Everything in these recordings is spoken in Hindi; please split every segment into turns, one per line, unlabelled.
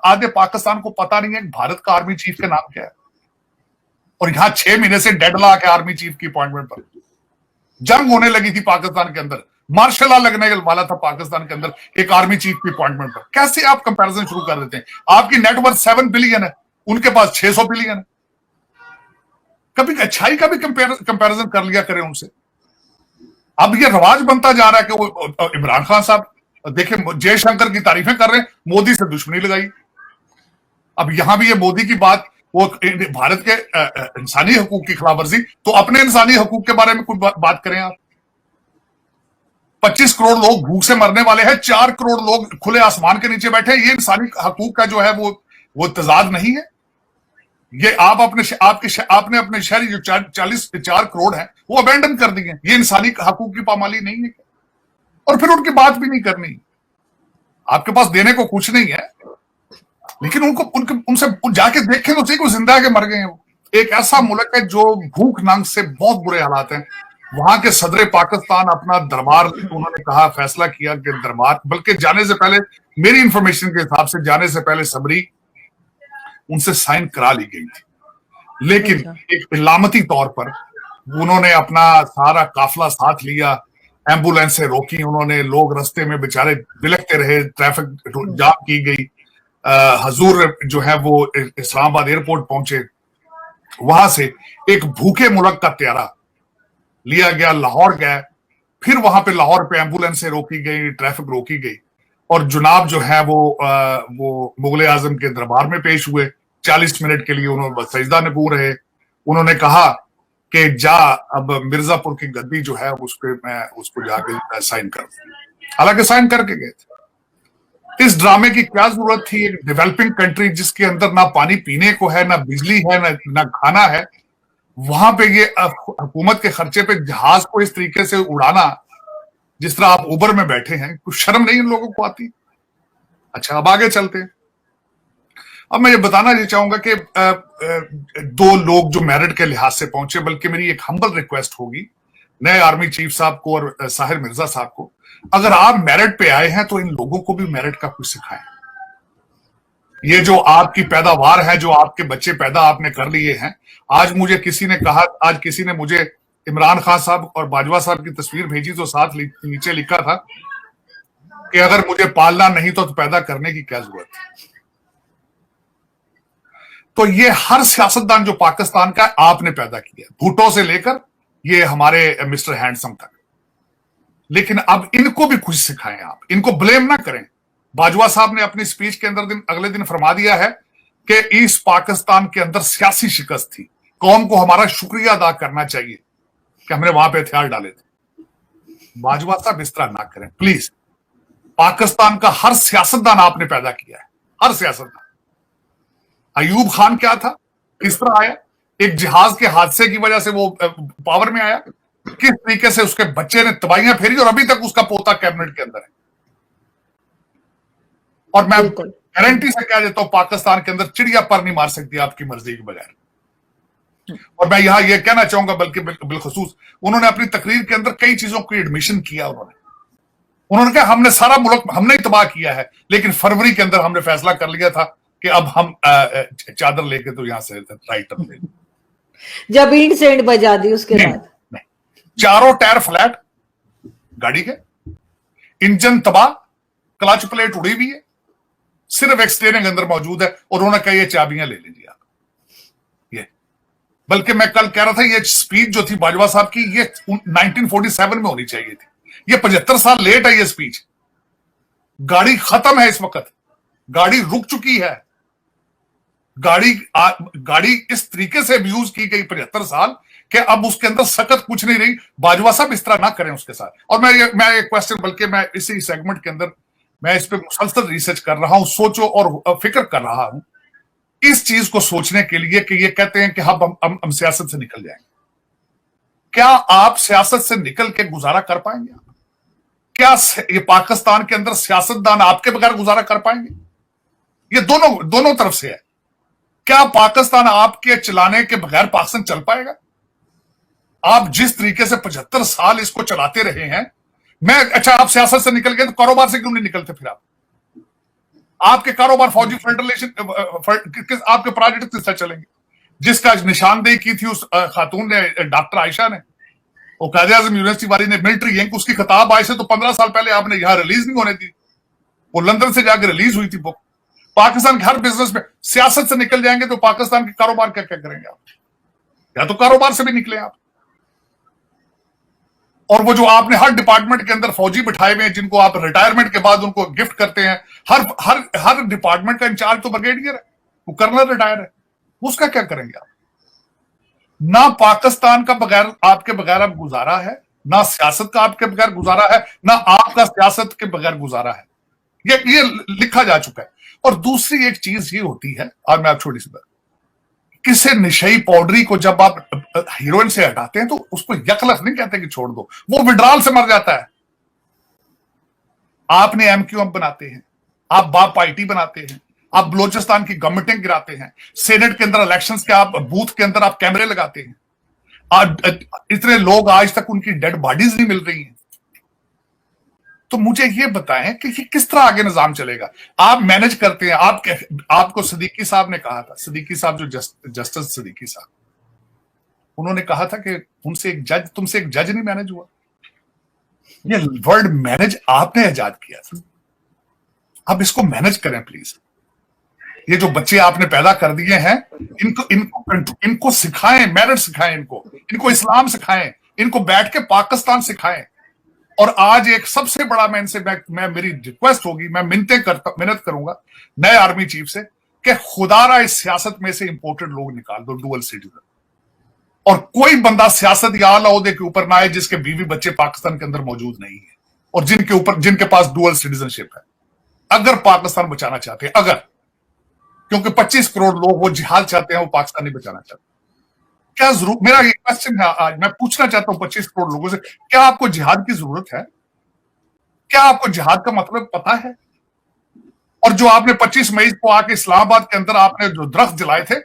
आधे पाकिस्तान को पता नहीं है भारत का आर्मी चीफ का नाम क्या है, और यहां 6 महीने से डेडलॉक है आर्मी चीफ की अपॉइंटमेंट पर। जंग होने लगी थी पाकिस्तान के अंदर, मार्शल लॉ लगने वाला था पाकिस्तान के अंदर एक आर्मी चीफ की अपॉइंटमेंट पर। कैसे आप कंपैरिजन शुरू कर देते हैं? आपकी नेटवर्थ 7 बिलियन है, उनके पास 600 बिलियन है। कभी अच्छाई का भी कंपैरिजन कर लिया करें उनसे। अब ये रवाज बनता जा रहा है कि वो इमरान खान साहब देखे जयशंकर की तारीफें कर रहे हैं, मोदी से दुश्मनी लगाई। अब यहां भी ये मोदी की बात, वो भारत के इंसानी हकूक की खिलाफवर्जी, तो अपने इंसानी हकूक के बारे में कुछ बात करें आप। 25 करोड़ लोग भूख से मरने वाले हैं, 4 करोड़ लोग खुले आसमान के नीचे बैठे हैं। ये इंसानी हकूक का जो है वो तजाद नहीं है। ये आप आपने अपने शहरी जो 4 करोड़ है वो अबेंडन कर दिए। ये इंसानी हकूक की पामाली नहीं है? और फिर उनकी बात भी नहीं करनी। आपके पास देने को कुछ नहीं है, लेकिन उनसे जाके देखें तो सही, जिंदा के मर गए हैं वो। एक ऐसा मुल्क है जो भूख नंग से बहुत बुरे हालात हैं। वहां के सदर पाकिस्तान अपना दरबार, उन्होंने कहा, फैसला किया कि दरबार, बल्कि जाने से पहले, मेरी इंफॉर्मेशन के हिसाब से जाने से पहले सबरी उनसे साइन करा ली गई थी, लेकिन एक इलामती तौर पर उन्होंने अपना सारा काफिला साथ लिया, एम्बुलेंस से रोकी उन्होंने, लोग रास्ते में बेचारे बिलखते रहे, ट्रैफिक जाम की गई। हजूर जो है वो इस्लामाबाद एयरपोर्ट पहुंचे, वहां से एक भूखे मुल्क का त्यारा लिया गया, लाहौर गए, फिर वहां पे लाहौर पे एम्बुलेंस से रोकी गई, ट्रैफिक रोकी गई, और जुनाब जो है वो मुगल आजम के दरबार में पेश हुए। 40 मिनट के लिए उन्होंने सजदा नगू रहे। उन्होंने कहा कि जा अब मिर्जापुर की गद्दी जो है मैं उसको जाके साइन कर, हालांकि साइन करके गए थे। इस ड्रामे की क्या जरूरत थी? एक डेवलपिंग कंट्री जिसके अंदर ना पानी पीने को है, ना बिजली है, ना खाना है, वहां पे ये हुकूमत के खर्चे पे जहाज को इस तरीके से उड़ाना, जिस तरह आप उबर में बैठे हैं, कुछ शर्म नहीं इन लोगों को आती? अच्छा, अब आगे चलते हैं। अब मैं ये बताना ये चाहूंगा कि 2 लोग जो मेरिट के लिहाज से पहुंचे, बल्कि मेरी एक हम्बल रिक्वेस्ट होगी नए आर्मी चीफ साहब को और साहिर मिर्जा साहब को, अगर आप मेरिट पे आए हैं तो इन लोगों को भी मेरिट का कुछ सिखाएं। ये जो आपकी पैदावार है, जो आपके बच्चे पैदा आपने कर लिए हैं, आज मुझे किसी ने कहा, आज किसी ने मुझे इमरान खान साहब और बाजवा साहब की तस्वीर भेजी, तो साथ नीचे लिखा था कि अगर मुझे पालना नहीं तो पैदा करने की क्या जरूरत है। तो ये हर सियासतदान जो पाकिस्तान का आपने पैदा किया, भुट्टो से लेकर ये हमारे मिस्टर हैंडसम तक। लेकिन अब इनको भी कुछ सिखाएं आप, इनको ब्लेम ना करें। बाजवा साहब ने अपनी स्पीच के अंदर अगले दिन फरमा दिया है कि ईस्ट पाकिस्तान के अंदर सियासी शिकस्त थी, कौम को हमारा शुक्रिया अदा करना चाहिए कि हमने वहां पे हथियार डाले थे। बाजवा साहब इस तरह ना करें प्लीज। पाकिस्तान का हर सियासतदान आपने पैदा किया है, हर सियासतदान। अयूब खान क्या था, किस तरह आया, एक जहाज के हादसे की वजह से वो पावर में आया, किस तरीके से उसके बच्चे ने तबाहियां फेरी, और अभी तक उसका पोता कैबिनेट के अंदर है। और मैं गारंटी से कह देता हूं, पाकिस्तान के अंदर चिड़िया पर नहीं मार सकती आपकी मर्जी के बगैर। और मैं यहां यह कहना चाहूंगा, बल्कि बिलखसूस उन्होंने अपनी तकरीर के अंदर कई चीजों की एडमिशन किया। उन्होंने कहा हमने सारा मुल्क हमने ही तबाह किया है, लेकिन फरवरी के अंदर हमने फैसला कर लिया था कि अब हम चादर लेके तो यहां से राइट अपने
जब ईंट से ईंट बजा दी उसके बाद
चारों टायर फ्लैट गाड़ी के, इंजन तबाह, क्लच प्लेट उड़ी हुई है, सिर्फ एक स्टीयरिंग अंदर मौजूद है, और उन्होंने कहा ये चाबियां ले लीजिए आप। ये बल्कि मैं कल कह रहा था, ये स्पीच जो थी बाजवा साहब की, ये 1947 में होनी चाहिए थी। ये 75 साल लेट है ये स्पीच। गाड़ी खत्म है इस वक्त, गाड़ी रुक चुकी है। गाड़ी इस तरीके से अब्यूज की गई 75 साल कि अब उसके अंदर सकत कुछ नहीं रही। बाजवा साहब इस तरह ना करें उसके साथ। और मैं एक क्वेश्चन, बल्कि मैं इसी सेगमेंट के अंदर मैं इस पे मुसलसल रिसर्च कर रहा हूं, सोचो और फिक्र कर रहा हूं इस चीज को सोचने के लिए कि ये कहते हैं कि हम सियासत से निकल जाएंगे। क्या आप सियासत से निकल के गुजारा कर पाएंगे? क्या ये पाकिस्तान के अंदर सियासतदान आपके बगैर गुजारा कर पाएंगे? ये दोनों तरफ से है। क्या पाकिस्तान आपके चलाने के बगैर पाकिस्तान चल पाएगा? आप जिस तरीके से 75 साल इसको चलाते रहे हैं, अच्छा आप सियासत से निकल गए तो कारोबार से क्यों नहीं निकलते फिर आप? आपके कारोबार फौजी फेडरेशन आपके प्रोजेक्ट किस तरह चलेंगे? जिसका निशानदेही की थी उस खातून ने, डॉक्टर आयशा ने, वो कायदे आजम यूनिवर्सिटी वाली ने, मिलिट्री गैंग, उसकी किताब आज से तो 15 साल पहले आपने यहां रिलीज नहीं होने दी, वो लंदन से जाकर रिलीज हुई थी बुक। पाकिस्तान के हर बिजनेस में सियासत से निकल जाएंगे तो पाकिस्तान के कारोबार क्या क्या करेंगे आप? या तो कारोबार से भी निकले आप। और वो जो आपने हर डिपार्टमेंट के अंदर फौजी बिठाए हुए हैं जिनको आप रिटायरमेंट के बाद उनको गिफ्ट करते हैं, हर डिपार्टमेंट का इंचार्ज तो ब्रिगेडियर है, वो कर्नल रिटायर है, उसका क्या करेंगे आप? ना पाकिस्तान का बगैर आपके बगैर अब गुजारा है, ना सियासत का आपके बगैर गुजारा है, ना आपका सियासत के बगैर गुजारा है। ये लिखा जा चुका है। और दूसरी एक चीज ये होती है, और मैं आप छोटी सी बात, किसी नशई पाउडरी को जब आप हीरोइन से हटाते हैं तो उसको यकलख नहीं कहते कि छोड़ दो, वो विड्रॉल से मर जाता है। आपने एमक्यूएम बनाते हैं, आप बाप आईटी बनाते हैं, आप बलोचिस्तान की गवर्नमेंटें गिराते हैं, सेनेट के अंदर इलेक्शंस के आप बूथ के अंदर आप कैमरे लगाते हैं, आज इतने लोग आज तक उनकी डेड बॉडीज नहीं मिल रही हैं। तो मुझे ये बताएं कि ये किस तरह आगे निजाम चलेगा? आप मैनेज करते हैं, आपको सिद्दीकी साहब ने कहा था, सिद्दीकी साहब जो जस्टिस सिद्दीकी साहब, उन्होंने कहा था कि तुमसे एक जज नहीं मैनेज हुआ। ये वर्ड मैनेज आपने इजाद किया था, अब इसको मैनेज करें प्लीज। ये जो बच्चे आपने पैदा कर दिए हैं, इनको सिखाएं, मेरिट सिखाएं, इनको इस्लाम सिखाएं, इनको बैठ के पाकिस्तान सिखाएं। और आज एक सबसे बड़ा मैं मेरी रिक्वेस्ट होगी, मैं मिन्नत करूंगा नए आर्मी चीफ से कि खुदारा इस सियासत में से इंपोर्टेड लोग निकाल दो, डुअल सिटीजन, और कोई बंदा सियासत या आला ओहदे के ऊपर ना आए जिसके बीवी बच्चे पाकिस्तान के अंदर मौजूद नहीं है और जिनके पास डुअल सिटीजनशिप है, अगर पाकिस्तान बचाना चाहते हैं, अगर, क्योंकि 25 करोड़ लोग वो जिहाद चाहते हैं, वो पाकिस्तान नहीं बचाना चाहते। क्या जरूर, मेरा ये क्वेश्चन है आज, मैं पूछना चाहता हूं 25 करोड़ लोगों से, क्या आपको जिहाद की जरूरत है? क्या आपको जिहाद का मतलब पता है? और जो आपने 25 मई को आके इस्लामाबाद के अंदर आपने जो दरख्त जलाए थे,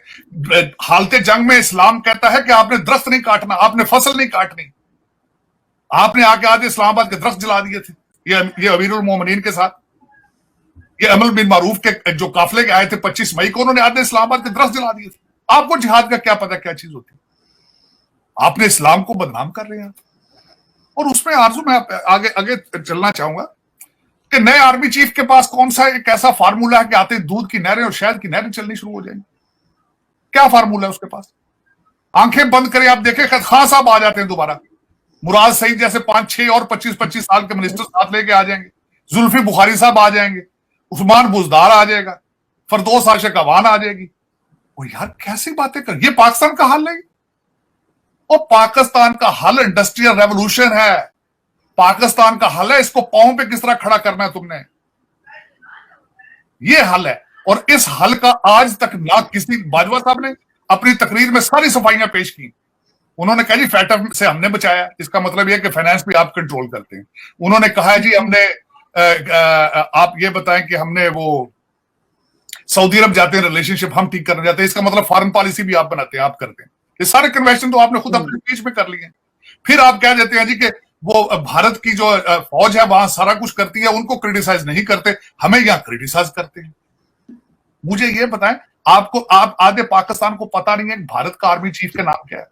हालते जंग में इस्लाम कहता है कि आपने दरख्त नहीं काटना, आपने फसल नहीं काटनी। आपने आके आधे इस्लामाबाद के दरख्त जला दिए थे, ये अमीरुल मोमिनीन के साथ, ये अमल बिन मारूफ के जो काफले के आए थे 25 मई को, उन्होंने आधे इस्लामाबाद के दरख्त जला दिए थे। आपको जिहाद का क्या पता क्या चीज होती है? आपने इस्लाम को बदनाम कर रहे हैं। और उसमें आरजू मैं आगे चलना चाहूंगा कि नए आर्मी चीफ के पास कौन सा एक ऐसा फार्मूला है कि आते दूध की नहरें और शहद की नहरें चलनी शुरू हो जाएंगी? क्या फार्मूला है उसके पास? आंखें बंद करें, आप देखें खान साहब आ जाते हैं दोबारा, मुराद सईद जैसे 5-6 और 25-25 साल के मिनिस्टर साथ लेके आ जाएंगे, जुल्फी बुखारी साहब आ जाएंगे, उस्मान बुजदार आ जाएगा, फरदौस आशिक अवान आ जाएगी। ओ यार कैसी बातें कर, ये पाकिस्तान का हल है? और पाकिस्तान का हल इंडस्ट्रियल रेवोल्यूशन है, पाकिस्तान का हल है, इसको पांव पे किस तरह खड़ा करना है तुमने, ये हल है। और इस हल का आज तक ना किसी, बाजवा साहब ने अपनी तकरीर में सारी सफाइयां पेश की। उन्होंने कहा जी फैटर से हमने बचाया, इसका मतलब यह कि फाइनेंस भी आप कंट्रोल करते हैं। उन्होंने कहा जी हमने आप ये बताएं कि हमने वो सऊदी अरब जाते हैं, रिलेशनशिप हम ठीक करने जाते हैं, इसका मतलब फॉरेन पॉलिसी भी आप बनाते हैं, आप करते हैं। ये सारे कन्वेंशन तो आपने खुद अपने स्पीच में कर लिए। फिर आप कह देते हैं जी कि वो भारत की जो फौज है वहां सारा कुछ करती है, उनको क्रिटिसाइज नहीं करते, हमें यहां क्रिटिसाइज करते हैं। मुझे ये बताएं, आप आधे पाकिस्तान को पता नहीं है भारत का आर्मी चीफ का नाम क्या है,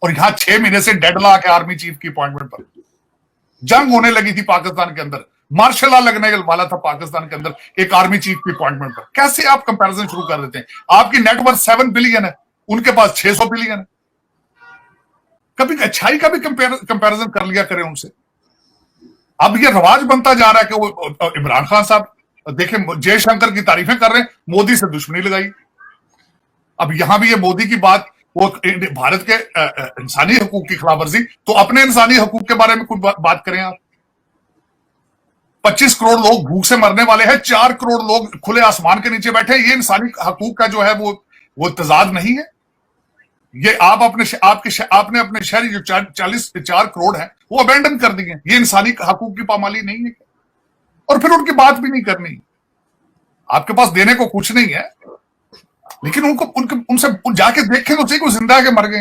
और यहां 6 महीने से डेडला के आर्मी चीफ की अपॉइंटमेंट पर जंग होने लगी थी पाकिस्तान के अंदर, मार्शल लॉ लगने वाला था पाकिस्तान के अंदर एक आर्मी चीफ की अपॉइंटमेंट पर। कैसे आप कंपैरिजन शुरू कर देते हैं? आपकी नेटवर्थ 7 बिलियन है, उनके पास 600 बिलियन है। कभी अच्छाई का भी कंपैरिजन कर लिया करें उनसे। अब ये रवाज बनता जा रहा है कि वो इमरान खान साहब देखें जयशंकर की तारीफें कर रहे हैं, मोदी से दुश्मनी लगाई। अब यहां भी ये मोदी की बात, वो भारत के इंसानी हकूक की खिलाफवर्जी, तो अपने इंसानी हकूक के बारे में कुछ बात करें आप। 25 करोड़ लोग भूख से मरने वाले हैं, 4 करोड़ लोग खुले आसमान के नीचे बैठे हैं। ये इंसानी हकूक का जो है वो तजाद नहीं है। ये आपने अपने शहरी जो 4 करोड़ है वो अबेंडन कर दिए। ये इंसानी हकूक की पामाली नहीं है। और फिर उनकी बात भी नहीं करनी। आपके पास देने को कुछ नहीं है, लेकिन उनसे जाके देखें तो सही, को जिंदा के मर गए।